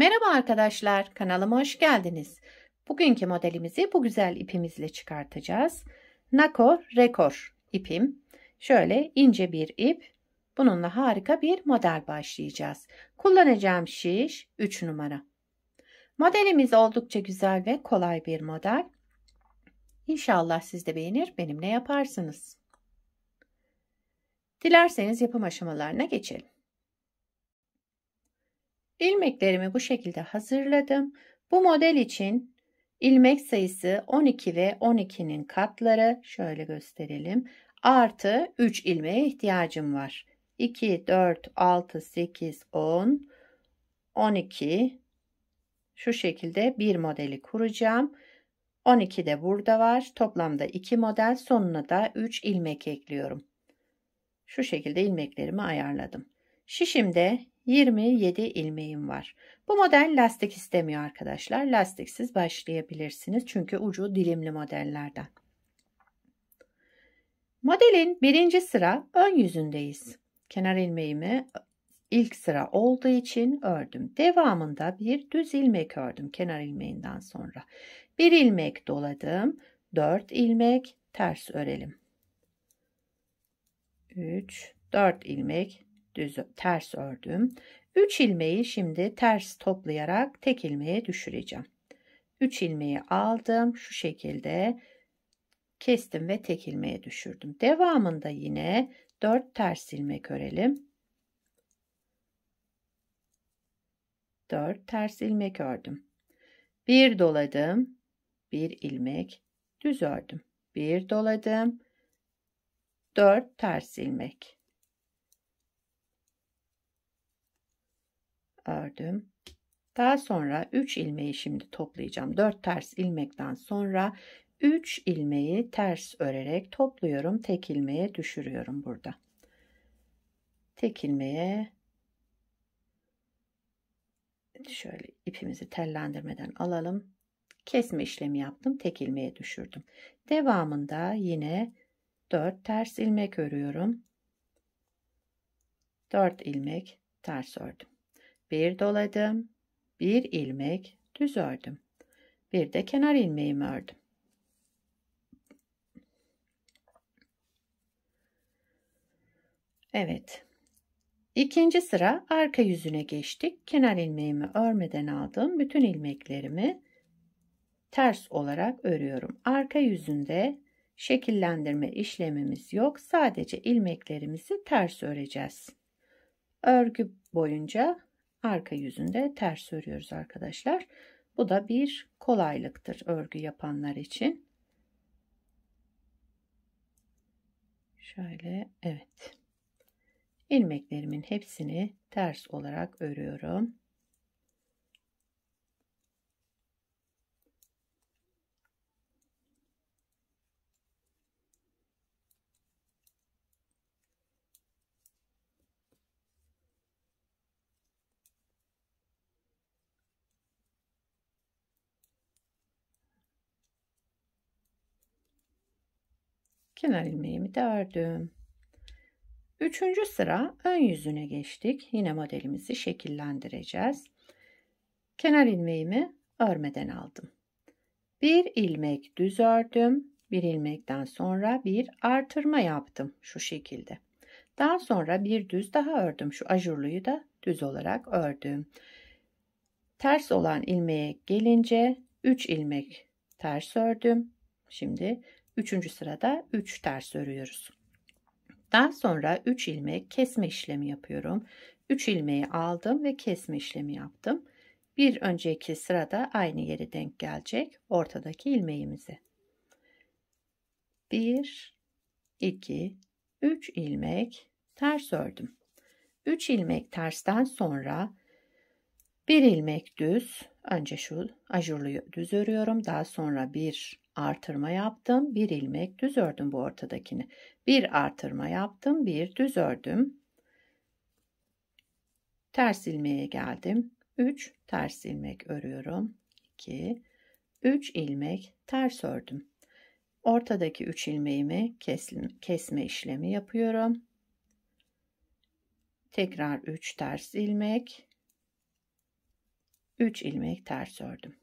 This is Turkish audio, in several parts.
Merhaba arkadaşlar, kanalıma hoş geldiniz. Bugünkü modelimizi bu güzel ipimizle çıkartacağız. Nako Rekor ipim. Şöyle ince bir ip. Bununla harika bir model başlayacağız. Kullanacağım şiş 3 numara. Modelimiz oldukça güzel ve kolay bir model. İnşallah siz de beğenir, benimle yaparsınız. Dilerseniz yapım aşamalarına geçelim. İlmeklerimi bu şekilde hazırladım. Bu model için ilmek sayısı 12 ve 12'nin katları, şöyle gösterelim, artı 3 ilmeğe ihtiyacım var. 2, 4, 6, 8, 10, 12. Şu şekilde bir modeli kuracağım. 12 de burada var. Toplamda 2 model, sonuna da 3 ilmek ekliyorum. Şu şekilde ilmeklerimi ayarladım. Şişimde 27 ilmeğim var. Bu model lastik istemiyor arkadaşlar. Lastiksiz başlayabilirsiniz. Çünkü ucu dilimli modellerden. Modelin birinci sıra ön yüzündeyiz. Kenar ilmeğimi ilk sıra olduğu için ördüm. Devamında bir düz ilmek ördüm kenar ilmeğinden sonra. Bir ilmek doladım. 4 ilmek ters örelim. 3, 4 ilmek düz ters ördüm. 3 ilmeği şimdi ters toplayarak tek ilmeğe düşüreceğim. 3 ilmeği aldım. Şu şekilde kestim ve tek ilmeğe düşürdüm. Devamında yine 4 ters ilmek örelim. 4 ters ilmek ördüm. Bir doladım. Bir ilmek düz ördüm. Bir doladım. 4 ters ilmek ördüm. Daha sonra 3 ilmeği şimdi toplayacağım. 4 ters ilmekten sonra 3 ilmeği ters örerek topluyorum. Tek ilmeğe düşürüyorum burada. Tek ilmeğe şöyle ipimizi tellendirmeden alalım. Kesme işlemi yaptım. Tek ilmeğe düşürdüm. Devamında yine 4 ters ilmek örüyorum. 4 ilmek ters ördüm. Bir doladım. Bir ilmek düz ördüm. Bir de kenar ilmeğimi ördüm. Evet. İkinci sıra arka yüzüne geçtik. Kenar ilmeğimi örmeden aldım. Bütün ilmeklerimi ters olarak örüyorum. Arka yüzünde şekillendirme işlemimiz yok. Sadece ilmeklerimizi ters öreceğiz. Örgü boyunca arka yüzünde ters örüyoruz arkadaşlar. Bu da bir kolaylıktır örgü yapanlar için. Şöyle, evet. İlmeklerimin hepsini ters olarak örüyorum. Kenar ilmeğimi de ördüm. Üçüncü sıra ön yüzüne geçtik. Yine modelimizi şekillendireceğiz. Kenar ilmeğimi örmeden aldım. Bir ilmek düz ördüm. Bir ilmekten sonra bir artırma yaptım şu şekilde. Daha sonra bir düz daha ördüm. Şu ajurluyu da düz olarak ördüm. Ters olan ilmeğe gelince 3 ilmek ters ördüm. Şimdi 3. sırada 3 ters örüyoruz. Daha sonra 3 ilmek kesme işlemi yapıyorum. 3 ilmeği aldım ve kesme işlemi yaptım. Bir önceki sırada aynı yere denk gelecek ortadaki ilmeğimizi. 1, 2, 3 ilmek ters ördüm. 3 ilmek tersten sonra bir ilmek düz, önce şu ajurluyu düz örüyorum. Daha sonra bir artırma yaptım. Bir ilmek düz ördüm bu ortadakini. Bir artırma yaptım. Bir düz ördüm. Ters ilmeğe geldim. 3 ters ilmek örüyorum. 2, 3 ilmek ters ördüm. Ortadaki 3 ilmeğimi kesme işlemi yapıyorum. Tekrar 3 ters ilmek. 3 ilmek ters ördüm.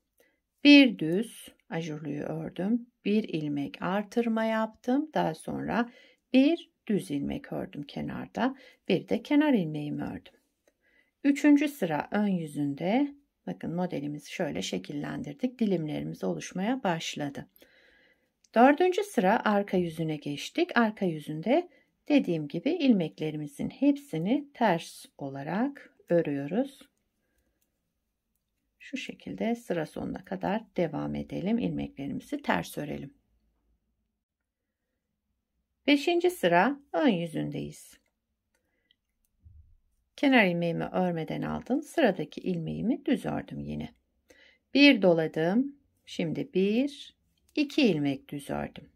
Bir düz ajurluyu ördüm. Bir ilmek artırma yaptım. Daha sonra bir düz ilmek ördüm kenarda. Bir de kenar ilmeğimi ördüm. Üçüncü sıra ön yüzünde bakın modelimizi şöyle şekillendirdik. Dilimlerimiz oluşmaya başladı. Dördüncü sıra arka yüzüne geçtik. Arka yüzünde dediğim gibi ilmeklerimizin hepsini ters olarak örüyoruz. Şu şekilde sıra sonuna kadar devam edelim. İlmeklerimizi ters örelim. Beşinci sıra ön yüzündeyiz. Kenar ilmeğimi örmeden aldım. Sıradaki ilmeğimi düz ördüm yine. Bir doladım. Şimdi bir, iki ilmek düz ördüm.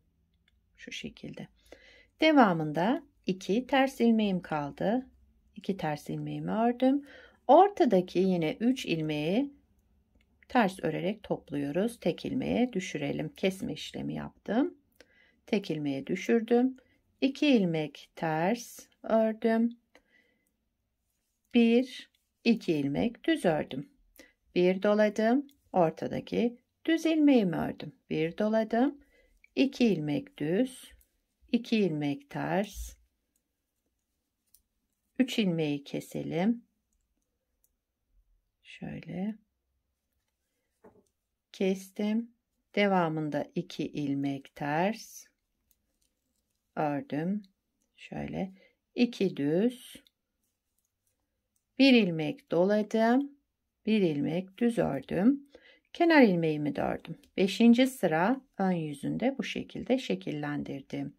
Şu şekilde. Devamında 2 ters ilmeğim kaldı. 2 ters ilmeğimi ördüm. Ortadaki yine 3 ilmeği ters örerek topluyoruz. Tek ilmeğe düşürelim. Kesme işlemi yaptım. Tek ilmeğe düşürdüm. 2 ilmek ters ördüm. 1 2 ilmek düz ördüm. Bir doladım. Ortadaki düz ilmeğimi ördüm. Bir doladım. 2 ilmek düz. 2 ilmek ters. 3 ilmeği keselim. Şöyle kestim. Devamında 2 ilmek ters ördüm. Şöyle 2 düz, 1 ilmek doladım. 1 ilmek düz ördüm. Kenar ilmeğimi de ördüm. 5. sıra ön yüzünde bu şekilde şekillendirdim.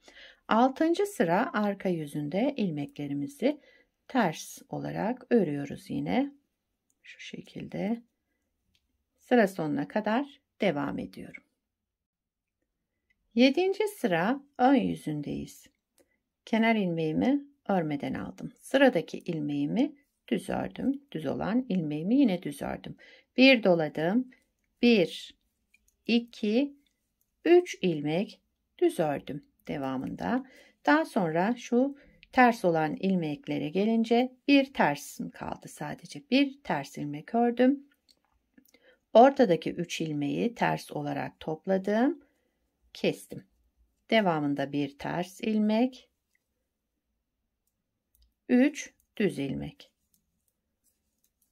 6. sıra arka yüzünde ilmeklerimizi ters olarak örüyoruz yine. Şu şekilde sıra sonuna kadar devam ediyorum. 7. sıra ön yüzündeyiz. Kenar ilmeğimi örmeden aldım. Sıradaki ilmeğimi düz ördüm. Düz olan ilmeğimi yine düz ördüm. Bir doladım. 1 2 3 ilmek düz ördüm devamında. Daha sonra şu ters olan ilmeklere gelince bir tersim kaldı sadece. Bir ters ilmek ördüm. Ortadaki 3 ilmeği ters olarak topladım. Kestim. Devamında bir ters ilmek. 3 düz ilmek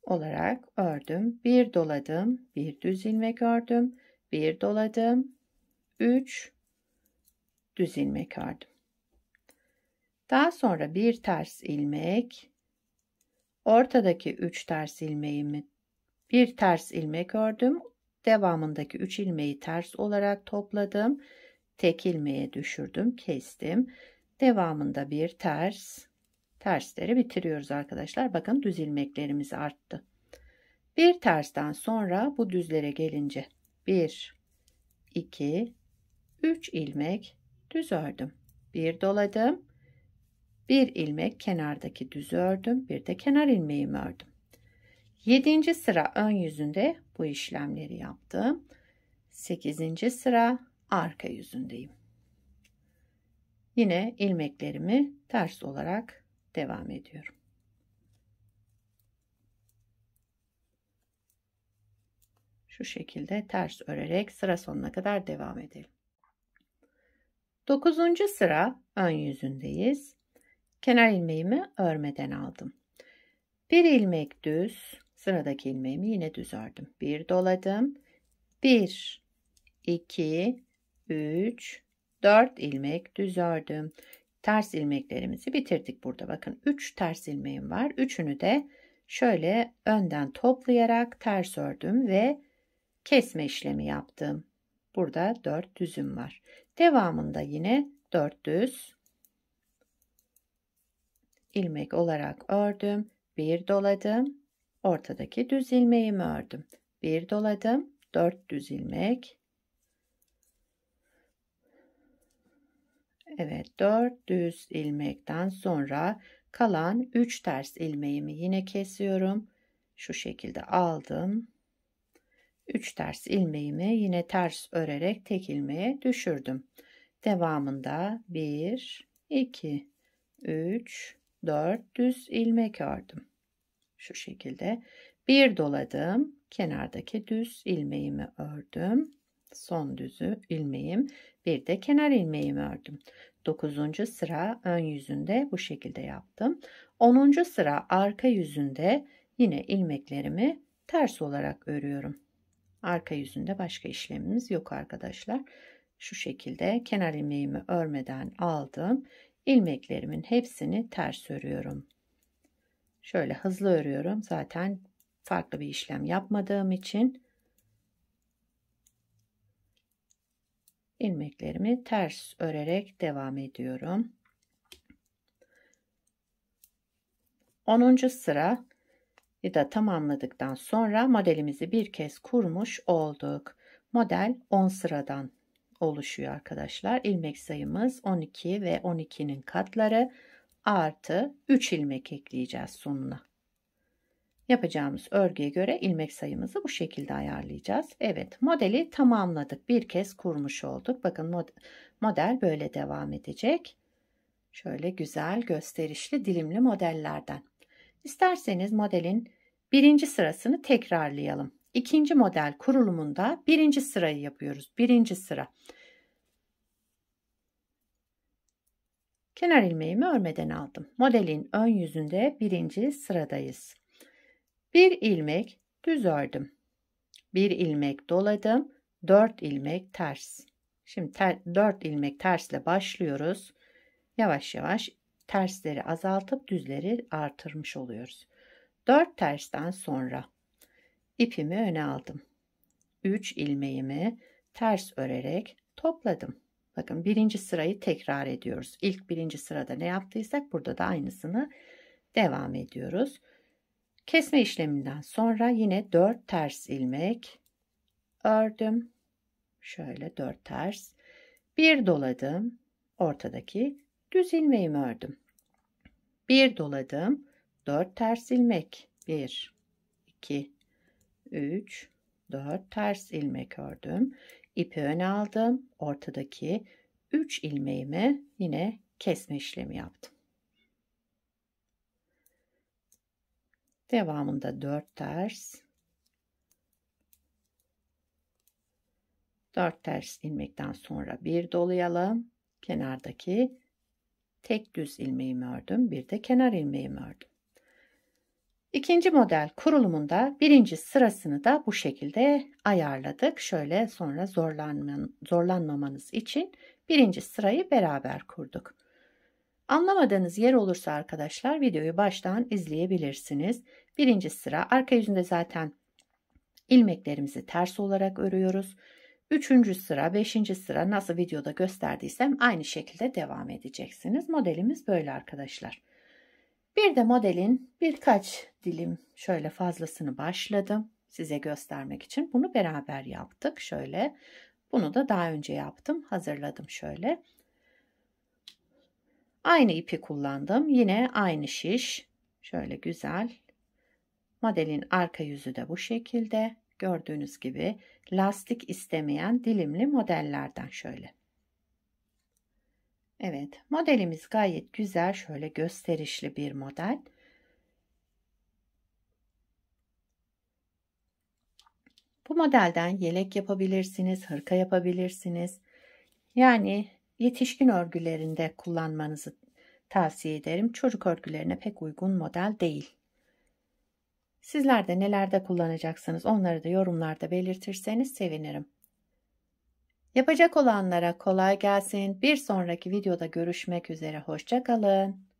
olarak ördüm. Bir doladım. Bir düz ilmek ördüm. Bir doladım. 3 düz ilmek ördüm. Daha sonra bir ters ilmek, ortadaki 3 ters ilmeğimi bir ters ilmek ördüm. Devamındaki 3 ilmeği ters olarak topladım. Tek ilmeğe düşürdüm, kestim. Devamında bir tersleri bitiriyoruz arkadaşlar. Bakın düz ilmeklerimiz arttı. Bir tersten sonra bu düzlere gelince 1 2 3 ilmek düz ördüm. Bir doladım. Bir ilmek kenardaki düzü ördüm. Bir de kenar ilmeğimi ördüm. 7. sıra ön yüzünde bu işlemleri yaptım. 8. sıra arka yüzündeyim. Yine ilmeklerimi ters olarak devam ediyorum. Şu şekilde ters örerek sıra sonuna kadar devam edelim. 9. sıra ön yüzündeyiz. Kenar ilmeğimi örmeden aldım. Bir ilmek düz, sıradaki ilmeğimi yine düz ördüm. Bir doladım. 1 2 3 4 ilmek düz ördüm. Ters ilmeklerimizi bitirdik burada. Bakın 3 ters ilmeğim var. Üçünü de şöyle önden toplayarak ters ördüm ve kesme işlemi yaptım. Burada 4 düzüm var. Devamında yine 4 düz ilmek olarak ördüm. Bir doladım. Ortadaki düz ilmeğimi ördüm. Bir doladım. 4 düz ilmek. Evet, 4 düz ilmekten sonra kalan 3 ters ilmeğimi yine kesiyorum. Şu şekilde aldım. 3 ters ilmeğimi yine ters örerek tek ilmeğe düşürdüm. Devamında 1 2 3 4 düz ilmek ördüm. Şu şekilde bir doladım. kenardaki düz ilmeğimi ördüm. Son düzü ilmeğim, bir de kenar ilmeğimi ördüm. 9. sıra ön yüzünde bu şekilde yaptım. 10. sıra arka yüzünde yine ilmeklerimi ters olarak örüyorum. Arka yüzünde başka işlemimiz yok arkadaşlar. Şu şekilde kenar ilmeğimi örmeden aldım. İlmeklerimin hepsini ters örüyorum. Şöyle hızlı örüyorum. Zaten farklı bir işlem yapmadığım için ilmeklerimi ters örerek devam ediyorum. 10. sıra da tamamladıktan sonra modelimizi bir kez kurmuş olduk. Model 10 sıradan oluşuyor arkadaşlar. İlmek sayımız 12 ve 12'nin katları artı 3 ilmek ekleyeceğiz sonuna. Yapacağımız örgüye göre ilmek sayımızı bu şekilde ayarlayacağız. Evet, modeli tamamladık. Bir kez kurmuş olduk. Bakın model böyle devam edecek. Şöyle güzel gösterişli dilimli modellerden. İsterseniz modelin birinci sırasını tekrarlayalım. İkinci model kurulumunda birinci sırayı yapıyoruz. Birinci sıra. Kenar ilmeğimi örmeden aldım. Modelin ön yüzünde birinci sıradayız. Bir ilmek düz ördüm. Bir ilmek doladım. 4 ilmek ters. Şimdi 4 ilmek tersle başlıyoruz. Yavaş yavaş tersleri azaltıp düzleri artırmış oluyoruz. 4 tersten sonra ipimi öne aldım. 3 ilmeğimi ters örerek topladım. Bakın birinci sırayı tekrar ediyoruz. İlk birinci sırada ne yaptıysak burada da aynısını devam ediyoruz. Kesme işleminden sonra yine 4 ters ilmek ördüm. Şöyle 4 ters. Bir doladım. Ortadaki düz ilmeğimi ördüm. Bir doladım. 4 ters ilmek. 1, 2, 3, 4 ters ilmek ördüm. İpi öne aldım. Ortadaki 3 ilmeğimi yine kesme işlemi yaptım. Devamında 4 ters. 4 ters ilmekten sonra bir dolayalım. Kenardaki tek düz ilmeğimi ördüm. Bir de kenar ilmeğimi ördüm. İkinci model kurulumunda birinci sırasını da bu şekilde ayarladık. Şöyle sonra zorlanmamanız için birinci sırayı beraber kurduk. Anlamadığınız yer olursa arkadaşlar videoyu baştan izleyebilirsiniz. Birinci sıra arka yüzünde zaten ilmeklerimizi ters olarak örüyoruz. Üçüncü sıra, beşinci sıra nasıl videoda gösterdiysem aynı şekilde devam edeceksiniz. Modelimiz böyle arkadaşlar. Bir de modelin birkaç dilim şöyle fazlasını başladım size göstermek için. Bunu beraber yaptık. Şöyle bunu da daha önce yaptım. Hazırladım şöyle. Aynı ipi kullandım. Yine aynı şiş. Şöyle güzel. Modelin arka yüzü de bu şekilde. Gördüğünüz gibi lastik istemeyen dilimli modellerden şöyle. Evet, modelimiz gayet güzel. Şöyle gösterişli bir model. Bu modelden yelek yapabilirsiniz, hırka yapabilirsiniz. Yani yetişkin örgülerinde kullanmanızı tavsiye ederim. Çocuk örgülerine pek uygun model değil. Sizler de nelerde kullanacaksınız onları da yorumlarda belirtirseniz sevinirim. Yapacak olanlara kolay gelsin. Bir sonraki videoda görüşmek üzere. Hoşça kalın.